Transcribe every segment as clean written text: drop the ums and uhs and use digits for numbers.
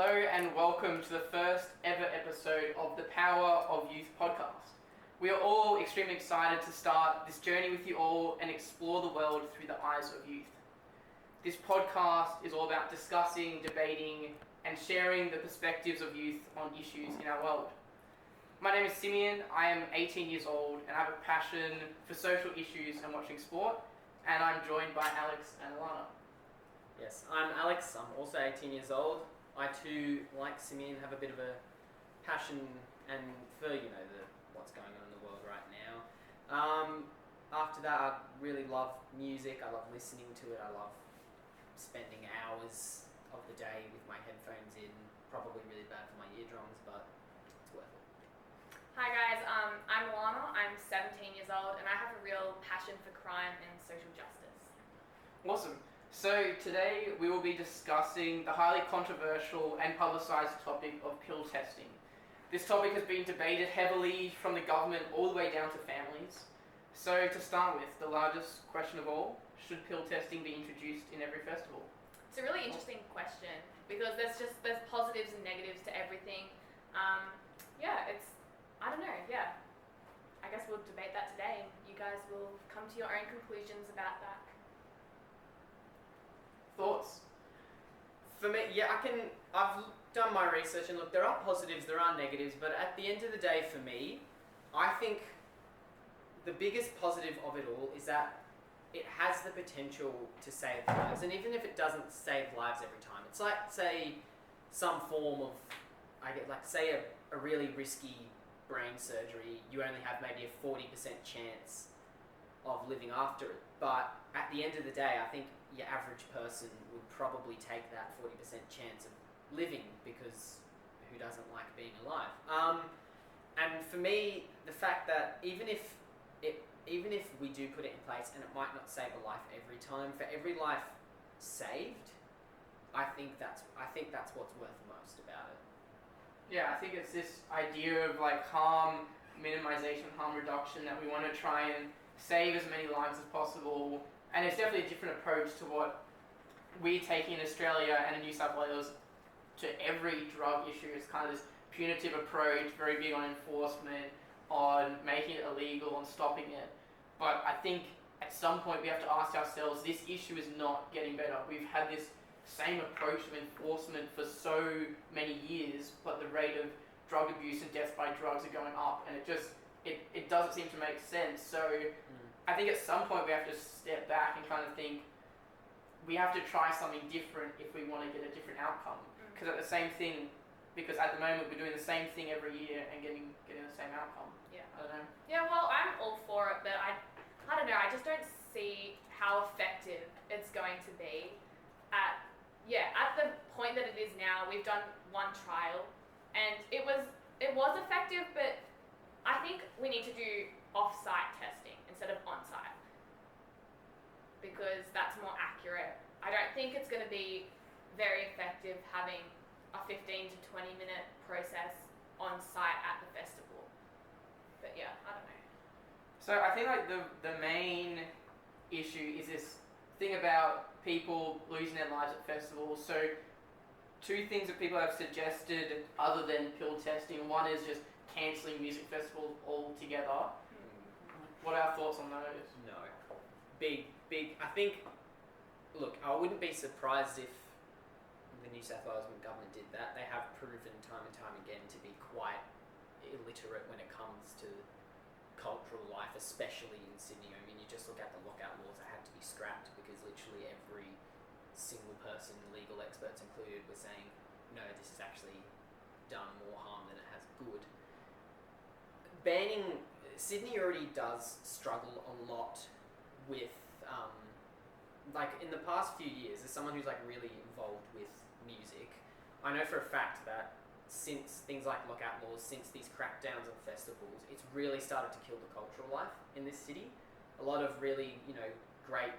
Hello and welcome to the first ever episode of the Power of Youth podcast. We are all extremely excited to start this journey with you all and explore the world through the eyes of youth. This podcast is all about discussing, debating and sharing the perspectives of youth on issues in our world. My name is Simeon, I am 18 years old and I have a passion for social issues and watching sport, and I'm joined by Alex and Alannah. Yes, I'm Alex, I'm also 18 years old. I too, like Simeon, have a bit of a passion and for, what's going on in the world right now. After that, I really love music, I love listening to it, I love spending hours of the day with my headphones in. Probably really bad for my eardrums, but it's worth it. Hi guys, I'm Alannah, I'm 17 years old and I have a real passion for crime and social justice. Awesome. So today we will be discussing the highly controversial and publicised topic of pill testing. This topic has been debated heavily from the government all the way down to families. So to start with, the largest question of all, should pill testing be introduced in every festival? It's a really interesting question because there's positives and negatives to everything. I don't know, I guess we'll debate that today and you guys will come to your own conclusions about that. Thoughts? For me, I've done my research and look, there are positives, there are negatives, but at the end of the day for me, I think the biggest positive of it all is that it has the potential to save lives, and even if it doesn't save lives every time, it's like, say, some form of, say a really risky brain surgery, you only have maybe a 40% chance of living after it, but at the end of the day, I think your average person would probably take that 40% chance of living, because who doesn't like being alive? And for me, the fact that even if we do put it in place and it might not save a life every time, for every life saved, I think that's what's worth most about it. Yeah, I think it's this idea of harm minimization, harm reduction, that we want to try and save as many lives as possible. And it's definitely a different approach to what we're taking in Australia and in New South Wales to every drug issue. It's kind of this punitive approach, very big on enforcement, on making it illegal, on stopping it. But I think at some point we have to ask ourselves, this issue is not getting better. We've had this same approach of enforcement for so many years, but the rate of drug abuse and death by drugs are going up, and it doesn't seem to make sense. So I think at some point we have to step back and kind of think, we have to try something different if we want to get a different outcome. Because at the moment we're doing the same thing every year and getting the same outcome. Yeah. I don't know. Yeah, well, I'm all for it, but I don't know, I just don't see how effective it's going to be at the point that it is now. We've done one trial and it was effective, but I think we need to do off-site testing instead of on-site, because that's more accurate. I don't think it's going to be very effective having a 15 to 20 minute process on-site at the festival. But yeah, I don't know. So I think the main issue is this thing about people losing their lives at festivals. So two things that people have suggested other than pill testing. One is just cancelling music festivals altogether. What are our thoughts on those? No. Big, I think, look, I wouldn't be surprised if the New South Wales government did that. They have proven time and time again to be quite illiterate when it comes to cultural life, especially in Sydney. I mean, you just look at the lockout laws that had to be scrapped because literally every single person, legal experts included, were saying, no, this has actually done more harm than it has good. Banning, Sydney already does struggle a lot with, in the past few years, as someone who's really involved with music, I know for a fact that since things like lockout laws, since these crackdowns on festivals, it's really started to kill the cultural life in this city. A lot of really, great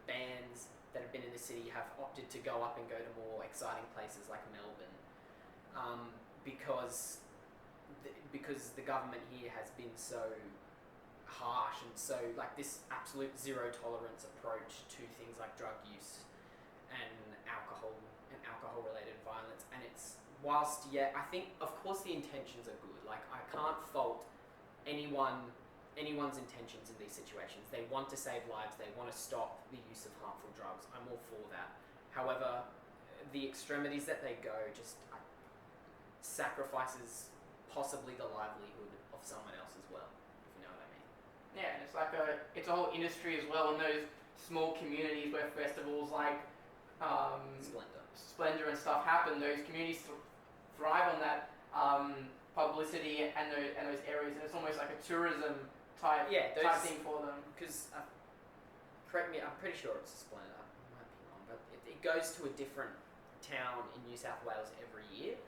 bands that have been in the city have opted to go up and go to more exciting places like Melbourne, because the government here has been so harsh and so this absolute zero tolerance approach to things like drug use and alcohol related violence, and it's whilst I think of course the intentions are good. Like I can't fault anyone's intentions in these situations. They want to save lives. They want to stop the use of harmful drugs. I'm all for that. However, the extremities that they go just sacrifices possibly the livelihood of someone else as well. If you know what I mean. Yeah, and it's a whole industry as well in those small communities where festivals like Splendor and stuff happen. Those communities thrive on that publicity and those areas, and it's almost like a tourism type thing for them. Because correct me, I'm pretty sure it's Splendor. I might be wrong, but it goes to a different town in New South Wales every year,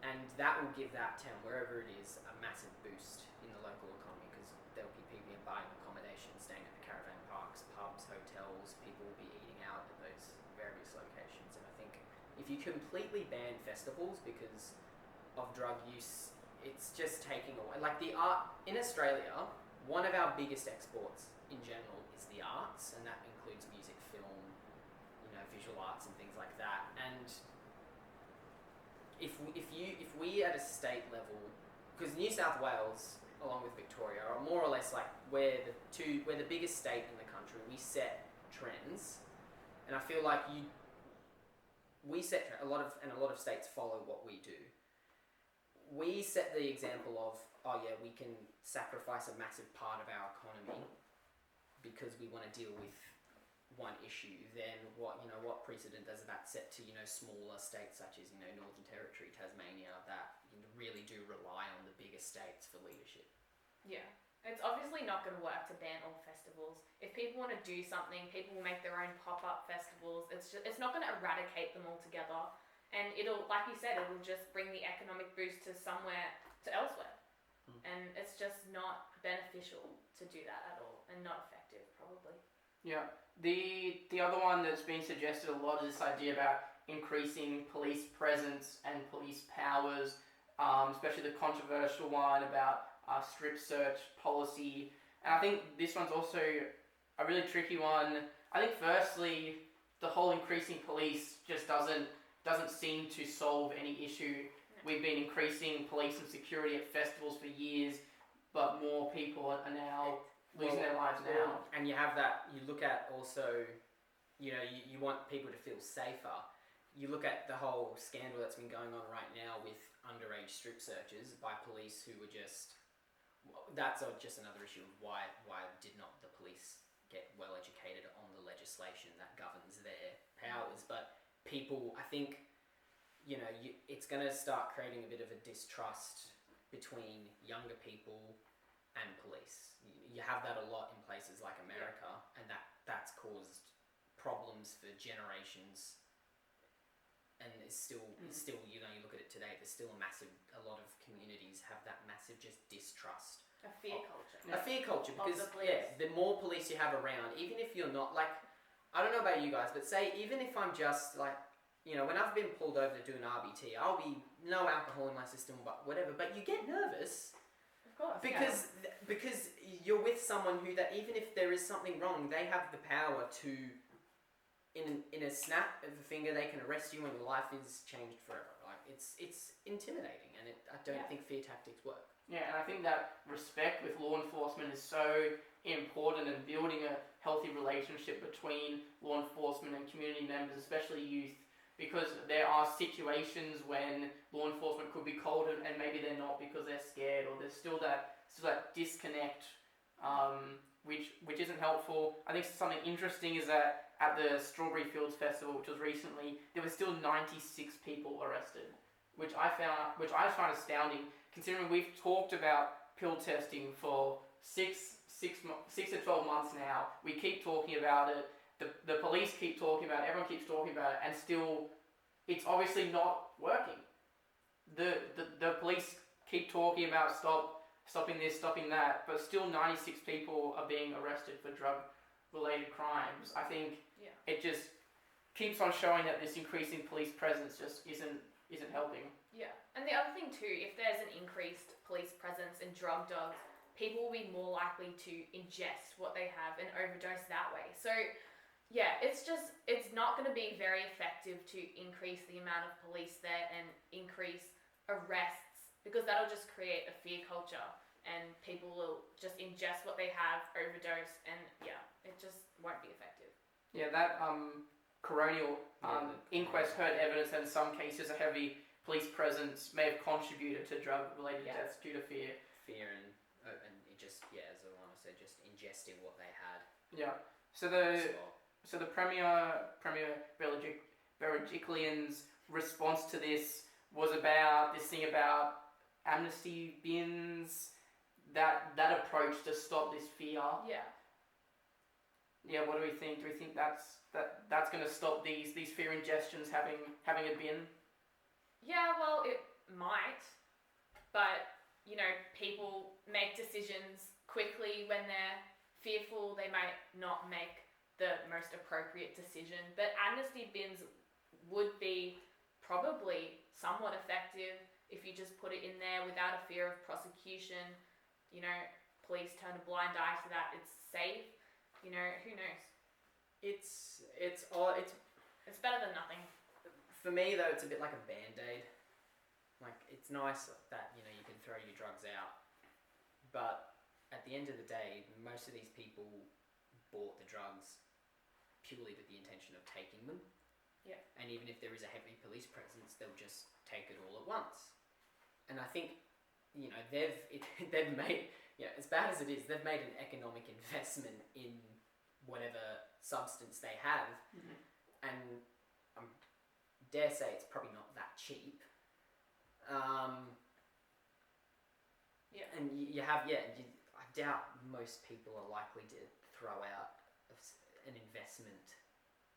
and that will give that town, wherever it is, a massive boost in the local economy because there'll be people buying accommodation, staying at the caravan parks, pubs, hotels. People will be eating out at those various locations, and I think if you completely ban festivals because of drug use, it's just taking away. Like the art in Australia, one of our biggest exports in general is the arts, and that includes music, film, visual arts and things like that. And if we at a state level, because New South Wales along with Victoria are more or less like we're the biggest state in the country. We set trends, and I feel like we set a lot of states follow what we do. We set the example of, we can sacrifice a massive part of our economy because we want to deal with one issue. Then what precedent does that set to smaller states such as Northern Territory, Tasmania, that really do rely on the bigger states for leadership? Yeah. It's obviously not going to work to ban all festivals. If people want to do something, people will make their own pop-up festivals. It's not going to eradicate them altogether. And it'll, like you said, it'll just bring the economic boost to elsewhere. And it's just not beneficial to do that at all, and not effective, probably. Yeah. The other one that's been suggested a lot is this idea about increasing police presence and police powers, especially the controversial one about strip search policy. And I think this one's also a really tricky one. I think firstly, the whole increasing police just doesn't seem to solve any issue. We've been increasing police and security at festivals for years, but more people are now losing their lives now. And you have that, you look at also, you want people to feel safer. You look at the whole scandal that's been going on right now with underage strip searches by police who were that's just another issue of why did not the police get well educated on the legislation that governs their powers. But people, I think, it's going to start creating a bit of a distrust between younger people and police. You have that a lot in places like America, and that's caused problems for generations. And it's still, you look at it today, there's still a lot of communities have that massive just distrust. A fear culture. A fear culture, because the the more police you have around, even if you're not I don't know about you guys, but say even if I'm just when I've been pulled over to do an RBT, I'll be no alcohol in my system, but whatever. But you get nervous, of course, because you're with someone who that even if there is something wrong, they have the power to, in a snap of a finger, they can arrest you and your life is changed forever. Like it's intimidating, and I don't think fear tactics work. Yeah, and I think that respect with law enforcement is so important in building a healthy relationship between law enforcement and community members, especially youth, because there are situations when law enforcement could be cold and maybe they're not because they're scared, or there's still that disconnect, which isn't helpful. I think something interesting is that at the Strawberry Fields Festival, which was recently, there were still 96 people arrested, which I find astounding, considering we've talked about pill testing for 6 to 12 months now. We keep talking about it. The police keep talking about it. Everyone keeps talking about it, and still, it's obviously not working. The police keep talking about stopping this, stopping that, but still 96 people are being arrested for drug-related crimes. I think it just keeps on showing that this increasing police presence just isn't helping. Yeah, and the other thing too, if there's an increased police presence in drug dogs, people will be more likely to ingest what they have and overdose that way. So yeah, it's not going to be very effective to increase the amount of police there and increase arrests, because that'll just create a fear culture and people will just ingest what they have, overdose, and yeah, it just won't be effective. Yeah, that coronial inquest heard evidence that in some cases a heavy police presence may have contributed to drug-related deaths due to fear. Fear and it just, as Alannah said, just ingesting what they had. Yeah. So the Premier Berejiklian's response to this was about this thing about amnesty bins, that approach to stop this fear. Yeah. Yeah, what do we think? Do we think that's going to stop these fear ingestions having a bin? Yeah, well, it might, but people make decisions quickly when they're fearful. They might not make the most appropriate decision, but amnesty bins would be probably somewhat effective if you just put it in there without a fear of prosecution. Police turn a blind eye to that. It's safe. Who knows? It's better than nothing. For me though, it's a bit like a band-aid. Like, it's nice that you can throw your drugs out, but at the end of the day, most of these people bought the drugs purely with the intention of taking them. Yeah. And even if there is a heavy police presence, they'll just take it all at once. And I think, they've made, as bad as it is, they've made an economic investment in whatever substance they have. Mm-hmm. And I dare say it's probably not that cheap. Yeah. And you have, I doubt most people are likely to throw out an investment,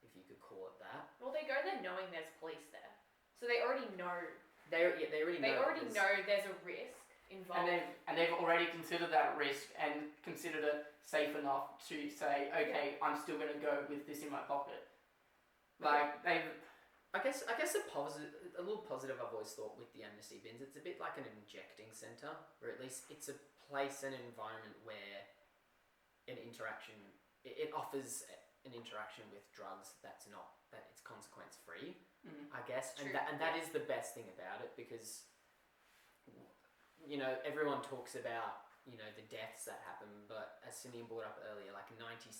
if you could call it that. Well, they go there knowing there's police there, so they already know. They already know there's a risk involved. And they've already considered that risk and considered it safe enough to say, okay, I'm still going to go with this in my pocket. Like they've. I guess a little positive I've always thought with the amnesty bins, it's a bit like an injecting centre, or at least it's a place and environment where it offers an interaction with drugs that it's consequence free. Mm-hmm. I guess, True. and that is the best thing about it, because everyone talks about the deaths that happen, but as Simeon brought up earlier, like 96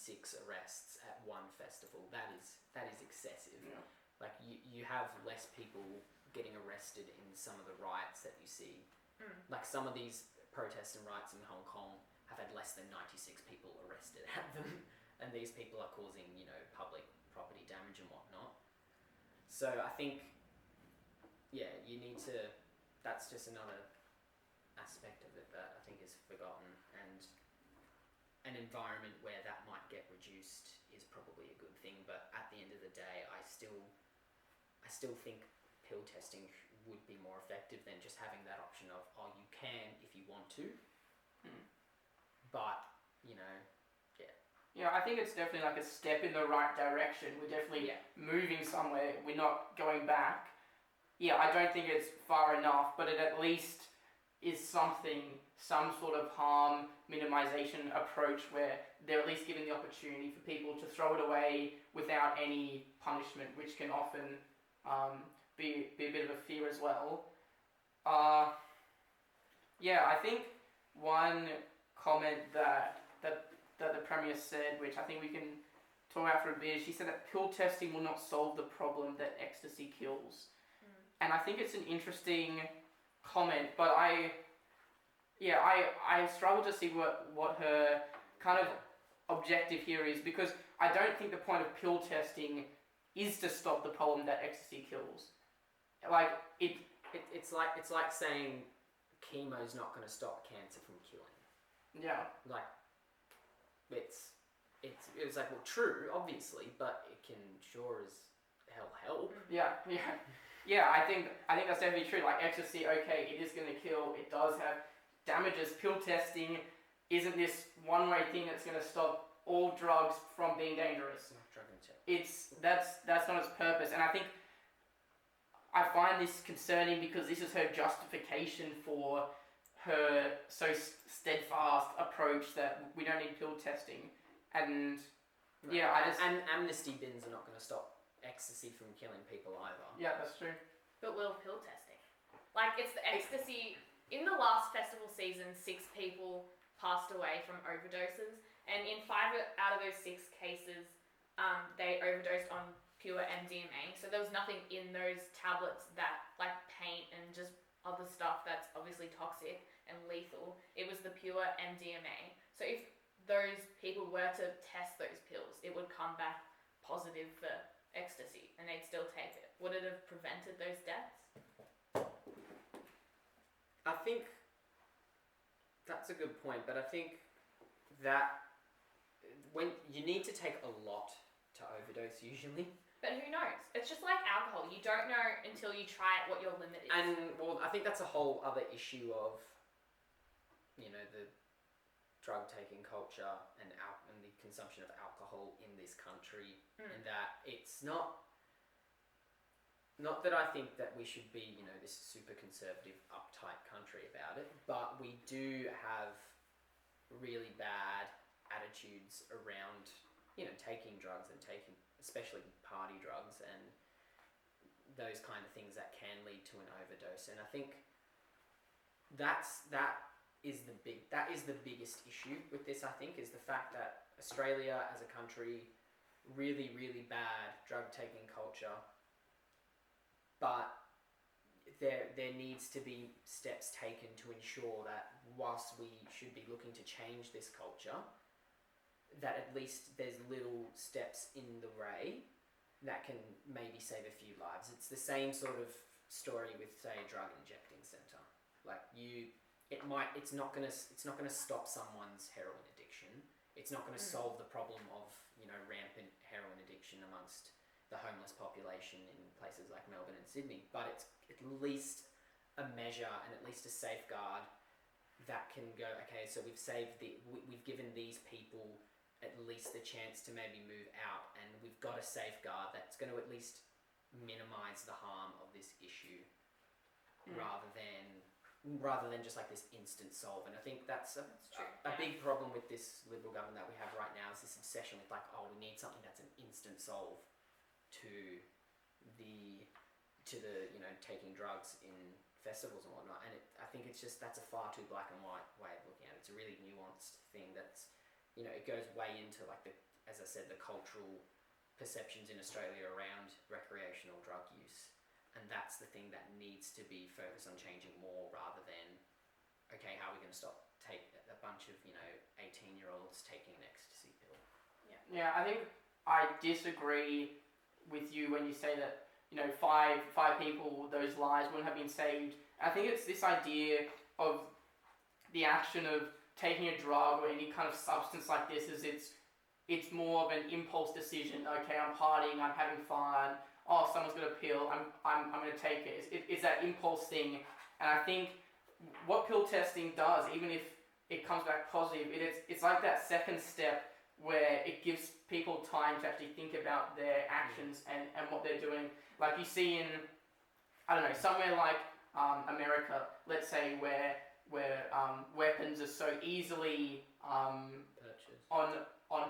arrests at one festival, that is excessive. Yeah. Like you have less people getting arrested in some of the riots that you see. Like some of these protests and riots in Hong Kong have had less than 96 people arrested at them, and these people are causing public property damage and whatnot. So I think you need to. That's just another aspect of it that I think is forgotten, and an environment where that might get reduced is probably a good thing. But at the end of the day, I still think pill testing would be more effective than just having that option of, you can if you want to. But Yeah, I think it's definitely like a step in the right direction. We're definitely moving somewhere. We're not going back. Yeah, I don't think it's far enough, but it at least is some sort of harm minimization approach where they're at least giving the opportunity for people to throw it away without any punishment, which can often be a bit of a fear as well. I think one comment that the Premier said, which I think we can talk about for a bit, she said that pill testing will not solve the problem that ecstasy kills. And I think it's an interesting comment, but I struggle to see what her kind of objective here is, because I don't think the point of pill testing is to stop the problem that ecstasy kills. Like it's like saying chemo's not going to stop cancer from killing. Yeah. Like it's like, well, true, obviously, but it can sure as hell help. Yeah. I think that's definitely true. Like ecstasy, okay, it is going to kill. It does have damages. Pill testing isn't this one-way thing that's going to stop all drugs from being dangerous. It's not drug and test. That's not its purpose, and I think I find this concerning because this is her justification for her so steadfast approach that we don't need pill testing, and Yeah, And amnesty bins are not going to stop ecstasy from killing people either. Yeah, that's true. But will pill testing? Like, it's the ecstasy. In the last festival season, 6 people passed away from overdoses, and in 5 out of those 6 cases, they overdosed on pure MDMA. So there was nothing in those tablets that, like paint and just other stuff that's obviously toxic and lethal. It was the pure MDMA. So if those people were to test those pills, it would come back positive for ecstasy, and they'd still take it. Would it have prevented those deaths? I think that's a good point, but I think that when you need to take a lot to overdose usually. But who knows? It's just like alcohol. You don't know until you try it what your limit is. And, well, I think that's a whole other issue of, you know, the drug-taking culture and the consumption of alcohol in this country, and that it's not that I think that we should be, you know, this super conservative, uptight country about it, but we do have really bad attitudes around, you know, taking drugs and taking, especially party drugs and those kind of things that can lead to an overdose. And I think that is the biggest issue with this, I think, is the fact that Australia as a country, really, really bad drug-taking culture, but there needs to be steps taken to ensure that whilst we should be looking to change this culture, that at least there's little steps in the way that can maybe save a few lives. It's the same sort of story with, say, a drug injecting centre. Like it's not gonna stop someone's heroin addiction. It's not gonna solve the problem of, you know, rampant heroin addiction amongst the homeless population in places like Melbourne and Sydney. But it's at least a measure and at least a safeguard that can go, okay, so we've given these people at least the chance to maybe move out, and we've got a safeguard that's going to at least minimise the harm of this issue, rather than just like this instant solve. And I think that's a big problem with this Liberal government that we have right now, is this obsession with like, oh, we need something that's an instant solve to the you know, taking drugs in festivals and whatnot. And I think it's just, that's a far too black and white way of looking at it. It's a really nuanced thing that's, you know, it goes way into like as I said, the cultural perceptions in Australia around recreational drug use, and that's the thing that needs to be focused on changing more, rather than, okay, how are we going to stop a bunch of, you know, 18-year-olds taking an ecstasy pill? Yeah, I think I disagree with you when you say that, you know, five people, those lives wouldn't have been saved. I think it's this idea of the action of taking a drug or any kind of substance like this, is it's more of an impulse decision. Okay, I'm partying, I'm having fun. Oh, someone's got a pill, I'm going to take it. It's that impulse thing. And I think what pill testing does, even if it comes back positive, it's like that second step where it gives people time to actually think about their actions and what they're doing. Like you see in, I don't know, somewhere like America, let's say, where weapons are so easily on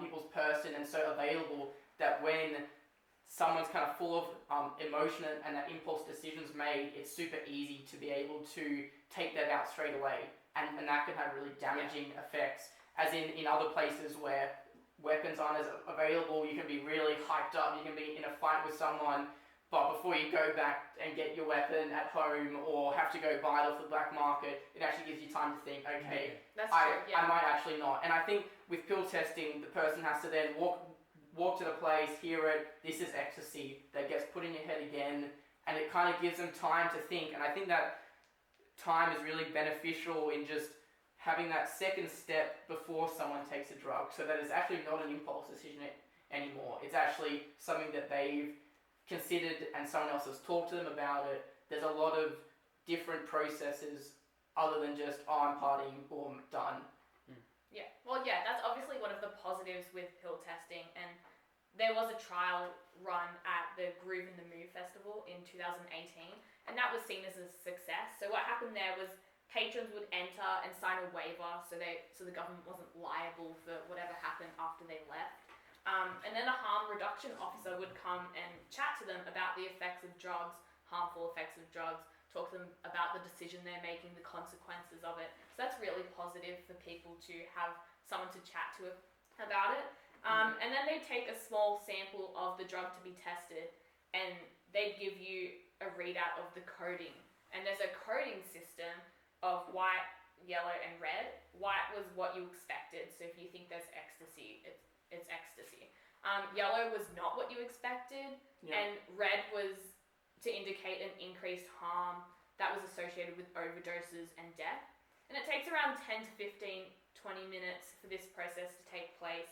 people's person and so available, that when someone's kind of full of emotion and that impulse decisions made, it's super easy to be able to take that out straight away, and that can have really damaging effects. As in other places where weapons aren't as available, you can be really hyped up, you can be in a fight with someone, but before you go back and get your weapon at home or have to go buy it off the black market, it actually gives you time to think, okay, I might actually not. And I think with pill testing, the person has to then walk to the place, hear it, this is ecstasy, that gets put in your head again, and it kind of gives them time to think. And I think that time is really beneficial in just having that second step before someone takes a drug, so that it's actually not an impulse decision anymore. It's actually something that they've considered and someone else has talked to them about it. There's a lot of different processes other than just, oh, I'm partying, boom, done. Yeah, well, yeah, that's obviously one of the positives with pill testing, and there was a trial run at the Groove in the Move Festival in 2018, and that was seen as a success. So what happened there was patrons would enter and sign a waiver, so the government wasn't liable for whatever happened after they left. And then a harm reduction officer would come and chat to them about the effects of drugs, harmful effects of drugs, talk to them about the decision they're making, the consequences of it. So that's really positive for people to have someone to chat to about it. And then they take a small sample of the drug to be tested, and they give you a readout of the coding. And there's a coding system of white, yellow, and red. White was what you expected, so if you think there's ecstasy, it's ecstasy. Yellow was not what you expected, and red was to indicate an increased harm that was associated with overdoses and death. And it takes around 10 to 15, 20 minutes for this process to take place.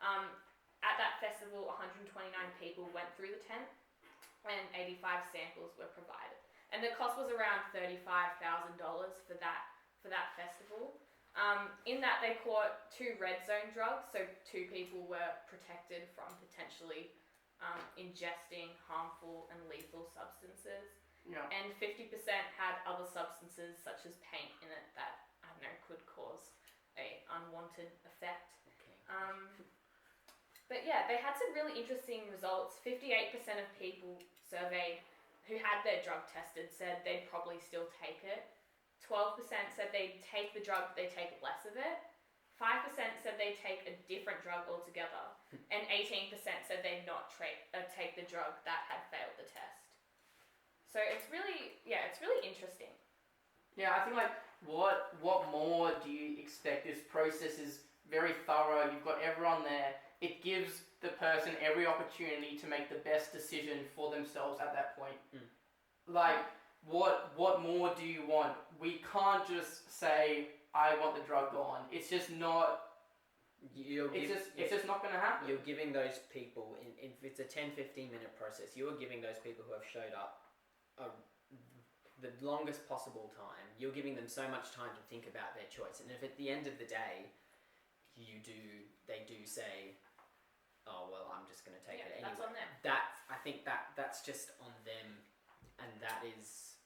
At that festival, 129 people went through the tent, and 85 samples were provided. And the cost was around $35,000 for that festival. In that, they caught 2 red zone drugs, so 2 people were protected from potentially ingesting harmful and lethal substances. Yeah. And 50% had other substances such as paint in it that, I don't know, could cause a unwanted effect. Okay. But yeah, they had some really interesting results. 58% of people surveyed who had their drug tested said they'd probably still take it. 12% said they'd take the drug, but they take less of it. 5% said they'd take a different drug altogether. And 18% said they'd not take the drug that had failed the test. So it's really interesting. Yeah, I think like what more do you expect? This process is very thorough. You've got everyone there. It gives the person every opportunity to make the best decision for themselves at that point. Like, what more do you want? We can't just say, I want the drug gone. It's just not... It's just not going to happen. You're giving those people, if it's a 10-15 minute process, you're giving those people who have showed up the longest possible time. You're giving them so much time to think about their choice. And if at the end of the day, they do say, oh, well, I'm just going to take it anyway. That's on them. I think that's just on them, and that is,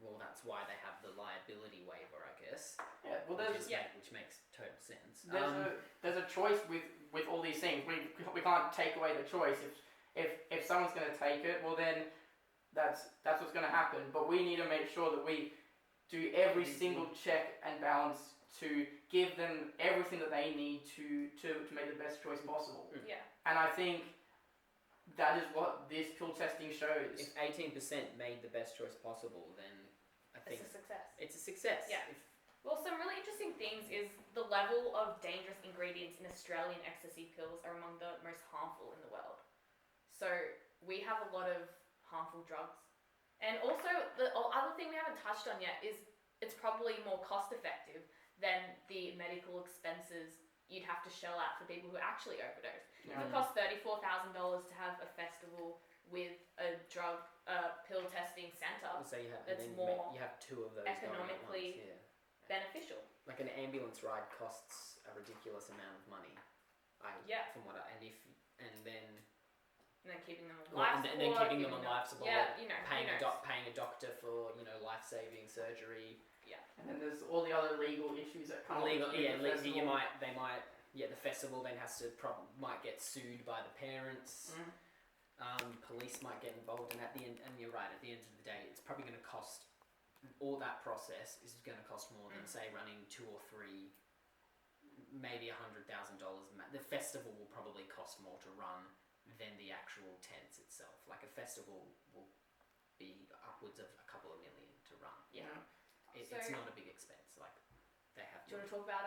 well, that's why they have the liability waiver, I guess. Yeah, well, which makes total sense. There's a choice with all these things. We can't take away the choice. If someone's going to take it, well then that's what's going to happen. But we need to make sure that we do every single check and balance to give them everything that they need to make the best choice possible. Yeah. And I think that is what this pill testing shows. If 18% made the best choice possible, then I think it's a success. It's a success. Yeah. Well, some really interesting things is the level of dangerous ingredients in Australian ecstasy pills are among the most harmful in the world. So we have a lot of harmful drugs. And also, the other thing we haven't touched on yet is it's probably more cost effective than the medical expenses you'd have to shell out for people who actually overdose. Yeah. It costs $34,000 to have a festival with a drug pill testing centre. So you have, that's and then more you have 2 of those economically going at once, beneficial. Like an ambulance ride costs a ridiculous amount of money. And then keeping them on life support. And then keeping them on life support. Yeah, paying a doctor for life-saving surgery. Yeah. And then there's all the other legal issues that come Legal, with yeah. the festival. The festival then might get sued by the parents. Police might get involved, and you're right. At the end of the day, it's probably going to cost. All that process is going to cost more than say running 2 or 3, maybe $100,000. The festival will probably cost more to run than the actual tents itself. Like a festival will be upwards of a couple of million to run. Yeah. It's not a big expense. Like they have. Do you want to talk about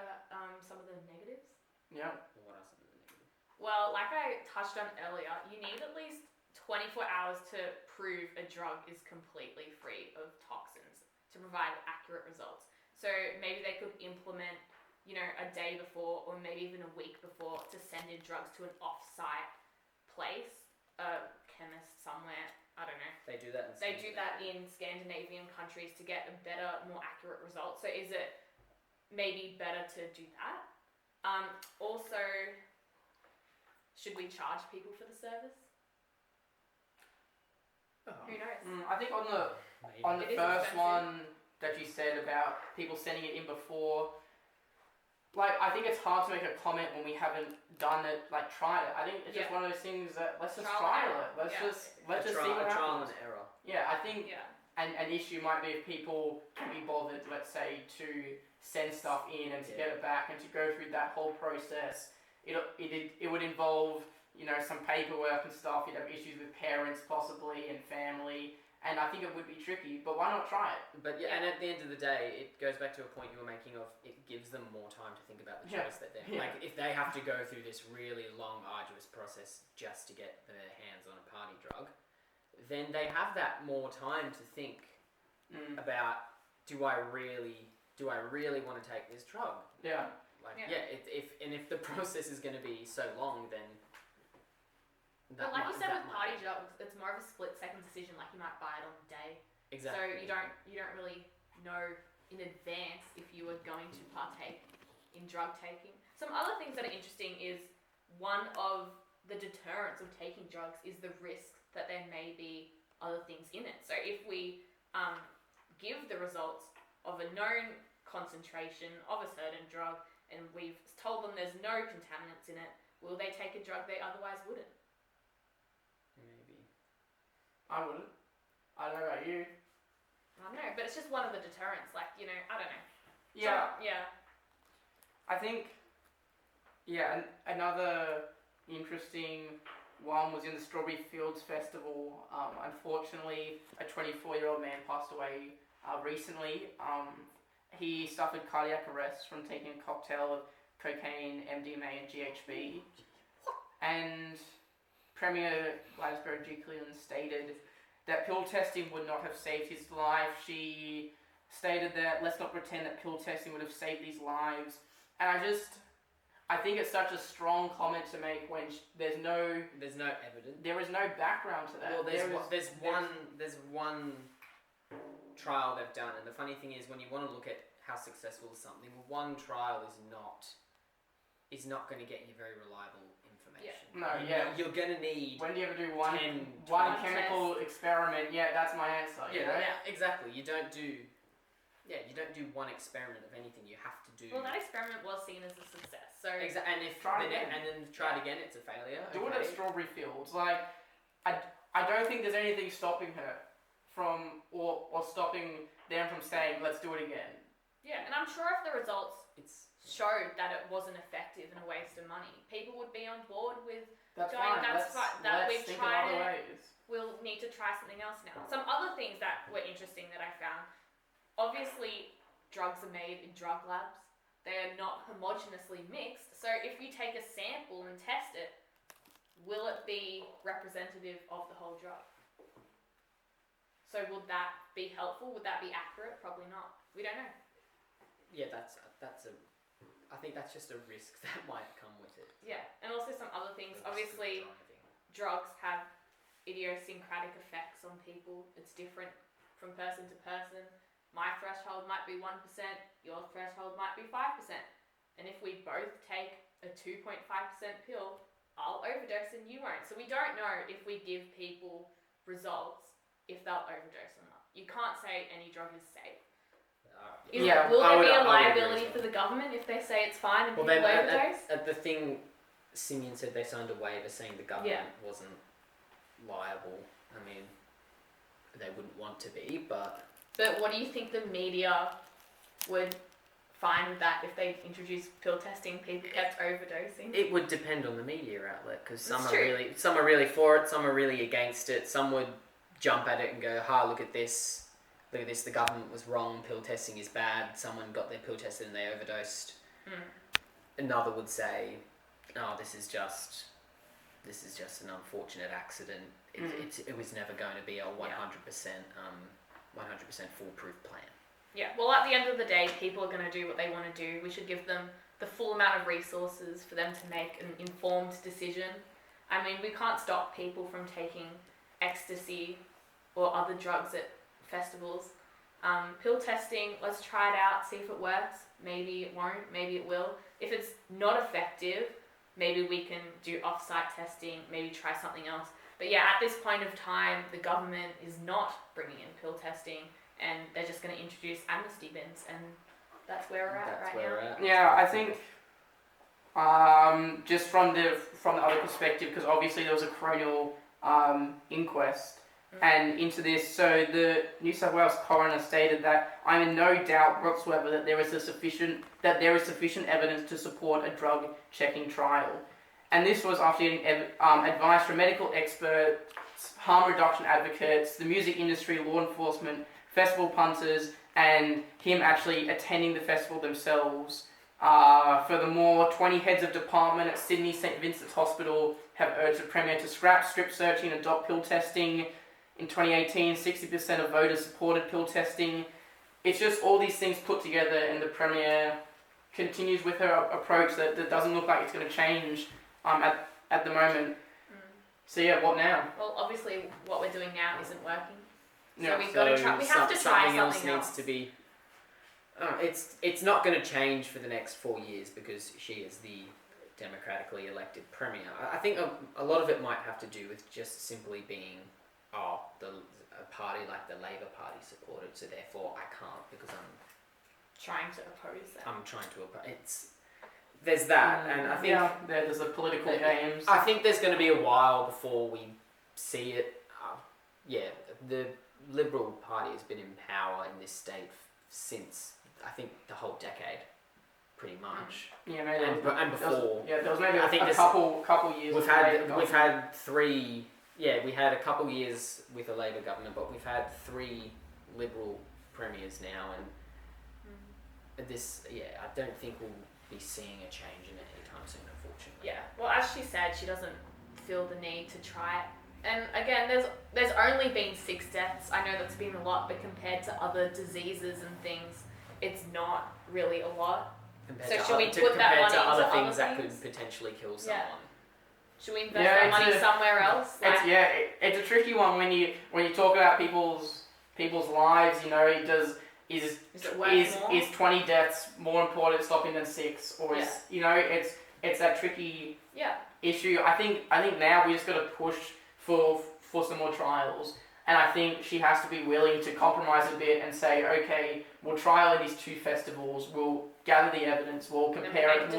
some of the negatives? Yeah. Well, what are some of the negatives? Well, like I touched on earlier, you need at least 24 hours to prove a drug is completely free of toxins to provide accurate results. So maybe they could implement, a day before or maybe even a week before to send in drugs to an off-site place, a chemist somewhere, I don't know. They do that in Scandinavian countries to get a better, more accurate result. So is it maybe better to do that? Also, should we charge people for the service? Who knows? I think on the It is first expensive. one that you said about people sending it in before, like, I think it's hard to make a comment when we haven't done it, like, tried it. I think it's just one of those things that let's just Trial and trial it. error. Let's just see what a trial happens. and error. Yeah, I think Yeah. an issue might be if people can be bothered, let's say, to send stuff in and to get it back and to go through that whole process. It would involve, some paperwork and stuff. You'd have issues with parents possibly and family, and I think it would be tricky. But why not try it? But and at the end of the day, it goes back to a point you were making of it gives them more time to think about the choice that they're like. If they have to go through this really long, arduous process just to get their hands on a party drug, then they have that more time to think about, do I really want to take this drug? Yeah. If the process is going to be so long, then. But like you said with party drugs, it's more of a split-second decision. Like you might buy it on the day, exactly. So you don't really know in advance if you are going to partake in drug taking. Some other things that are interesting is one of the deterrents of taking drugs is the risk that there may be other things in it. So if we give the results of a known concentration of a certain drug and we've told them there's no contaminants in it, will they take a drug they otherwise wouldn't? Maybe. I wouldn't. I don't know about you. I don't know, but it's just one of the deterrents. Like, I don't know. Yeah. So, yeah. I think, another interesting one was in the Strawberry Fields Festival. Unfortunately, a 24-year-old man passed away recently. He suffered cardiac arrest from taking a cocktail of cocaine, MDMA, and GHB. And Premier Gladys Berejiklian stated that pill testing would not have saved his life. She stated that let's not pretend that pill testing would have saved these lives. And I think it's such a strong comment to make when there's no evidence. There is no background to that. Well, there's one trial they've done, and the funny thing is when you want to look at how successful is something, one trial is not going to get you very reliable information. You're going to need. When do you ever do one 10, chemical experiment? Yeah, that's my answer. Exactly. You don't do one experiment of anything. You have to do. Well, that experiment was seen as a success. So and if try it and then try it again, it's a failure. Do it at Strawberry Fields. Like, I don't think there's anything stopping her from or stopping them from saying let's do it again. Yeah, and I'm sure if the results showed that it wasn't effective and a waste of money, people would be on board with that's going. Fine. That's fine. That we've think tried of other it. ways. We'll need to try something else now. Some other things that were interesting that I found. Obviously, drugs are made in drug labs. They are not homogeneously mixed. So if you take a sample and test it, will it be representative of the whole drug? So would that be helpful? Would that be accurate? Probably not. We don't know. Yeah, I think that's just a risk that might come with it. Yeah, and also some other things. Obviously, drugs have idiosyncratic effects on people. It's different from person to person. My threshold might be 1%, your threshold might be 5%. And if we both take a 2.5% pill, I'll overdose and you won't. So we don't know if we give people results if they'll overdose or not. You can't say any drug is safe. Will there be a liability for the government if they say it's fine and people overdose? At the thing, Simeon said they signed a waiver saying the government wasn't liable. I mean, they wouldn't want to be, but... But what do you think the media would find with that if they introduced pill testing, people kept overdosing? It would depend on the media outlet, because some are really for it, some are really against it. Some would jump at it and go, "Ha, look at this, the government was wrong, pill testing is bad, someone got their pill tested and they overdosed." Another would say, "Oh, this is just an unfortunate accident. It was never going to be a 100% foolproof plan." Yeah, well, at the end of the day, people are going to do what they want to do. We should give them the full amount of resources for them to make an informed decision. I mean, we can't stop people from taking ecstasy or other drugs at festivals. Pill testing, let's try it out, see if it works. Maybe it won't, maybe it will. If it's not effective, maybe we can do off-site testing, maybe try something else. But yeah, at this point of time, the government is not bringing in pill testing, and they're just going to introduce amnesty bins, and that's where we're at That's right where now. we're at. Yeah, I think just from the other perspective, because obviously there was a coronial inquest and into this, so the New South Wales coroner stated that I'm in no doubt whatsoever that there is sufficient evidence to support a drug checking trial, and this was after getting advice from medical experts, harm reduction advocates, the music industry, law enforcement, festival punters, and him actually attending the festival themselves. Furthermore, 20 heads of department at Sydney St Vincent's Hospital have urged the Premier to scrap strip searching and adopt pill testing. In 2018, 60% of voters supported pill testing. It's just all these things put together, and the Premier continues with her approach that doesn't look like it's going to change at the moment. So yeah, what now? Well, obviously, what we're doing now isn't working. So Yeah. we've got to try. We have to try something else. Needs to be. It's not going to change for the next 4 years because she is the democratically elected premier. I think a lot of it might have to do with just simply being, a party like the Labor Party supported, so therefore I can't because I'm trying to oppose them. I'm trying to oppose. There's that, and I think there's the political games. I think there's going to be a while before we see it. The Liberal Party has been in power in this state since I think the whole decade, pretty much. Yeah, maybe. And before. There was maybe I think a couple years. We've had 3. Yeah, we had a couple years with a Labor government, but we've had 3 Liberal premiers now, and this. Yeah, I don't think we'll be seeing a change in it anytime soon, unfortunately. Yeah. Well, as she said, she doesn't feel the need to try it. And again, there's only been 6 deaths. I know that's been a lot, but compared to other diseases and things, it's not really a lot. Compared should we put that money to into other other things that things? could potentially kill Yeah. someone? Should we invest our money somewhere else? It's a tricky one when you talk about people's lives. You know, is 20 deaths more important stopping than 6, or is it's that tricky issue. I think now we just got to push for some more trials, and I think she has to be willing to compromise a bit and say, okay, we'll trial in these 2 festivals, we'll gather the evidence, we'll compare it,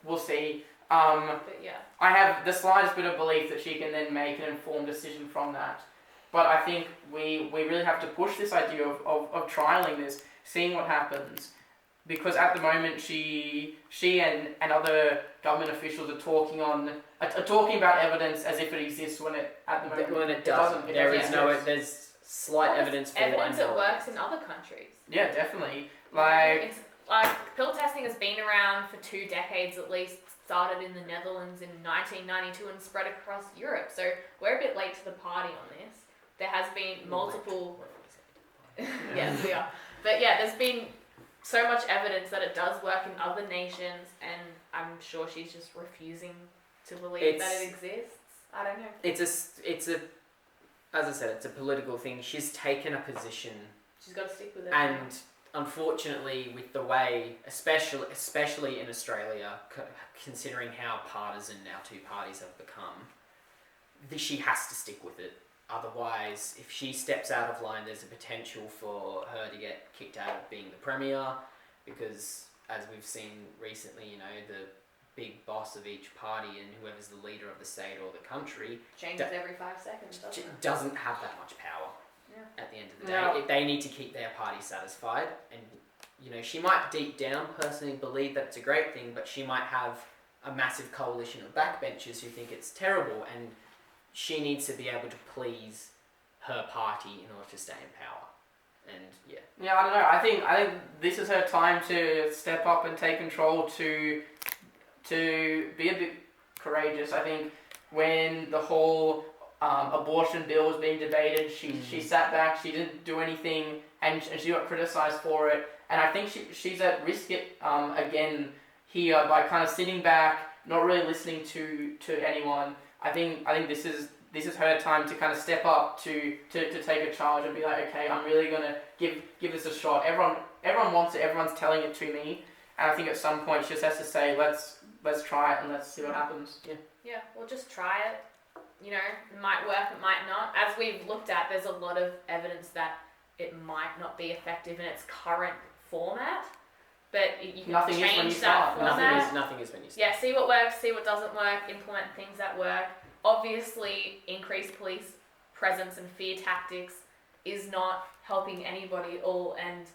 we'll see. But yeah. I have the slightest bit of belief that she can then make an informed decision from that. But I think we really have to push this idea of trialing this, seeing what happens. Because at the moment she and other government officials are talking about evidence as if it exists when it doesn't. There's slight evidence for evidence that works in other countries. Yeah, definitely. It's like pill testing has been around for 2 decades at least. Started in the Netherlands in 1992 and spread across Europe. So we're a bit late to the party on this. There has been multiple. Yes, we are. But yeah, there's been so much evidence that it does work in other nations, and I'm sure she's just refusing to believe that it exists. I don't know. It's a, as I said, it's a political thing. She's taken a position. She's got to stick with it. And unfortunately, with the way, especially in Australia, considering how partisan our 2 parties have become, she has to stick with it. Otherwise, if she steps out of line, there's a potential for her to get kicked out of being the premier, because as we've seen recently, the big boss of each party and whoever's the leader of the state or the country changes every 5 seconds. Doesn't have that much power. Yeah. At the end of the day, they need to keep their party satisfied, and she might deep down personally believe that it's a great thing, but she might have a massive coalition of backbenchers who think it's terrible, and she needs to be able to please her party in order to stay in power. And I don't know. I think this is her time to step up and take control, to be a bit courageous. I think when the whole abortion bill was being debated, she sat back, she didn't do anything, and she got criticised for it. And I think she's at risk again here by kind of sitting back, not really listening to anyone. I think this is her time to kind of step up to take a charge and be like, okay, I'm really gonna give this a shot. Everyone wants it. Everyone's telling it to me, and I think at some point she just has to say, let's try it and let's see what happens. Yeah, we'll just try it. It might work, it might not. As we've looked at, there's a lot of evidence that it might not be effective in its current format, but you can Nothing is when change you that start. format. Nothing is when you start. Yeah, see what works, see what doesn't work, implement things that work. Obviously, increased police presence and fear tactics is not helping anybody at all, and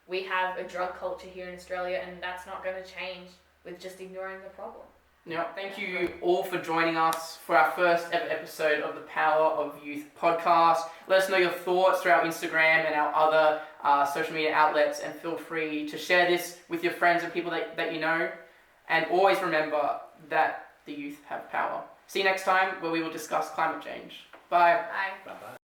we have a drug culture here in Australia, and that's not going to change with just ignoring the problem. Yeah, thank you all for joining us for our first ever episode of the Power of Youth podcast. Let us know your thoughts through our Instagram and our other social media outlets, and feel free to share this with your friends and people that you know. And always remember that the youth have power. See you next time, where we will discuss climate change. Bye. Bye. Bye-bye.